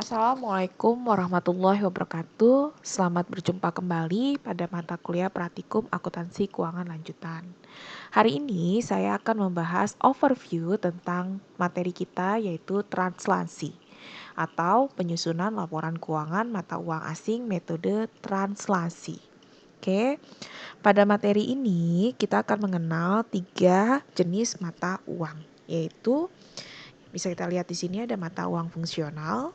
Assalamualaikum warahmatullahi wabarakatuh. Selamat berjumpa kembali pada mata kuliah Praktikum Akuntansi Keuangan Lanjutan. Hari ini saya akan membahas overview tentang materi kita, yaitu translasi atau penyusunan laporan keuangan mata uang asing metode translasi. Oke, pada materi ini kita akan mengenal 3 jenis mata uang, yaitu bisa kita lihat di sini ada mata uang fungsional,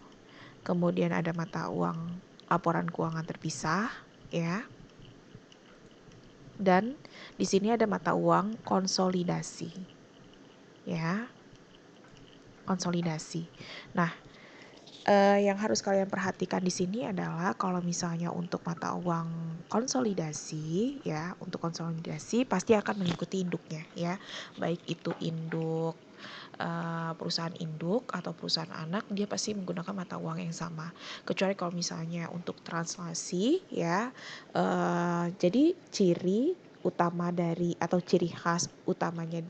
kemudian ada mata uang laporan keuangan terpisah, ya. Dan di sini ada mata uang konsolidasi, ya. Konsolidasi. Nah, yang harus kalian perhatikan di sini adalah kalau misalnya untuk mata uang konsolidasi, ya, untuk konsolidasi pasti akan mengikuti induknya, ya. Baik itu induk perusahaan induk atau perusahaan anak, dia pasti menggunakan mata uang yang sama. Kecuali kalau misalnya untuk translasi, ya, jadi ciri utama dari atau ciri khas utamanya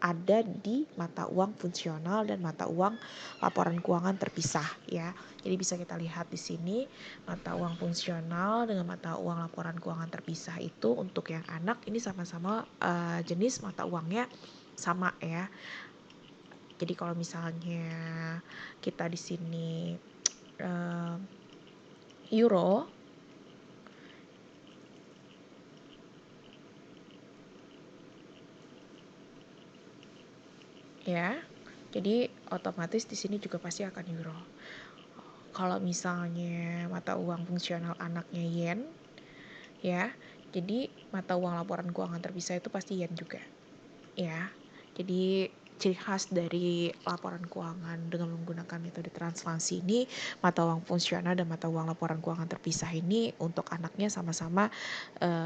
ada di mata uang fungsional dan mata uang laporan keuangan terpisah, ya. Jadi bisa kita lihat di sini mata uang fungsional dengan mata uang laporan keuangan terpisah itu untuk yang anak ini sama-sama jenis mata uangnya sama, ya. Jadi kalau misalnya kita di sini euro, ya. Jadi otomatis di sini juga pasti akan euro. Kalau misalnya mata uang fungsional anaknya yen, ya. Jadi mata uang laporan keuangan terpisah itu pasti yen juga, ya. Jadi ciri khas dari laporan keuangan dengan menggunakan metode translasi ini, mata uang fungsional dan mata uang laporan keuangan terpisah ini untuk anaknya sama-sama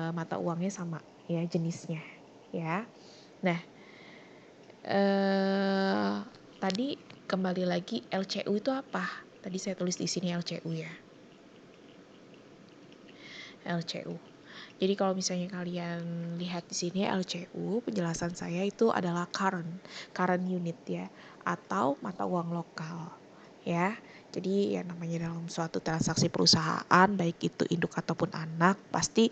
mata uangnya sama, ya, jenisnya, ya. Nah, tadi kembali lagi LCU itu apa? Tadi saya tulis di sini LCU, ya. LCU. Jadi kalau misalnya kalian lihat di sini LCU, penjelasan saya itu adalah current unit, ya, atau mata uang lokal, ya. Jadi yang namanya dalam suatu transaksi perusahaan, baik itu induk ataupun anak, pasti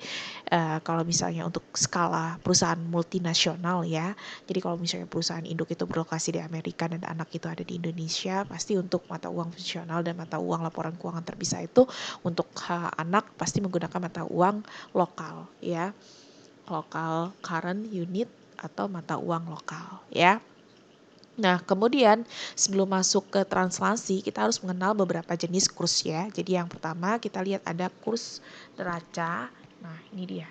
kalau misalnya untuk skala perusahaan multinasional, ya. Jadi kalau misalnya perusahaan induk itu berlokasi di Amerika dan anak itu ada di Indonesia, pasti untuk mata uang fungsional dan mata uang laporan keuangan terpisah itu untuk anak pasti menggunakan mata uang lokal, ya. Lokal current unit atau mata uang lokal, ya. Nah, kemudian sebelum masuk ke translasi, kita harus mengenal beberapa jenis kurs, ya. Jadi yang pertama kita lihat ada kurs neraca. Nah, ini dia.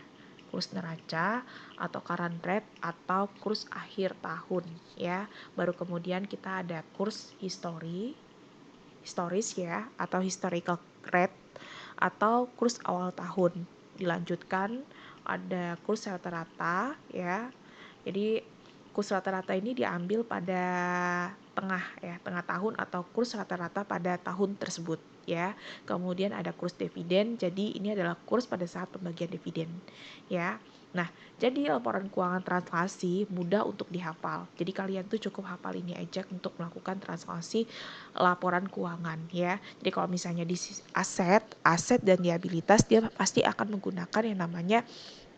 Kurs neraca atau current rate atau kurs akhir tahun, ya. Baru kemudian kita ada kurs historis, ya, atau historical rate atau kurs awal tahun. Dilanjutkan ada kurs rata-rata, ya. Jadi kurs rata-rata ini diambil pada tengah tahun atau kurs rata-rata pada tahun tersebut, ya. Kemudian ada kurs dividen. Jadi ini adalah kurs pada saat pembagian dividen, ya. Nah, jadi laporan keuangan translasi mudah untuk dihafal. Jadi kalian tuh cukup hafal ini aja untuk melakukan translasi laporan keuangan, ya. Jadi kalau misalnya di aset dan liabilitas, dia pasti akan menggunakan yang namanya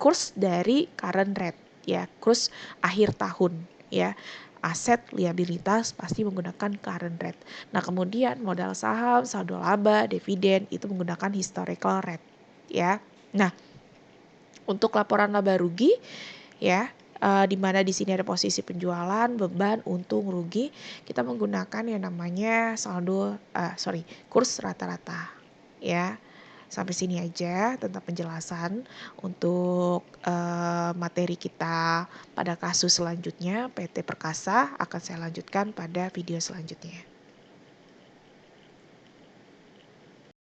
kurs dari current rate, ya, kurs akhir tahun, ya. Aset liabilitas pasti menggunakan current rate. Nah, kemudian modal saham, saldo laba, dividen itu menggunakan historical rate, ya. Nah, untuk laporan laba rugi, ya, di mana di sini ada posisi penjualan, beban, untung, rugi, kita menggunakan yang namanya kurs rata-rata, ya. Sampai sini aja tentang penjelasan untuk materi kita pada kasus selanjutnya PT Perkasa akan saya lanjutkan pada video selanjutnya.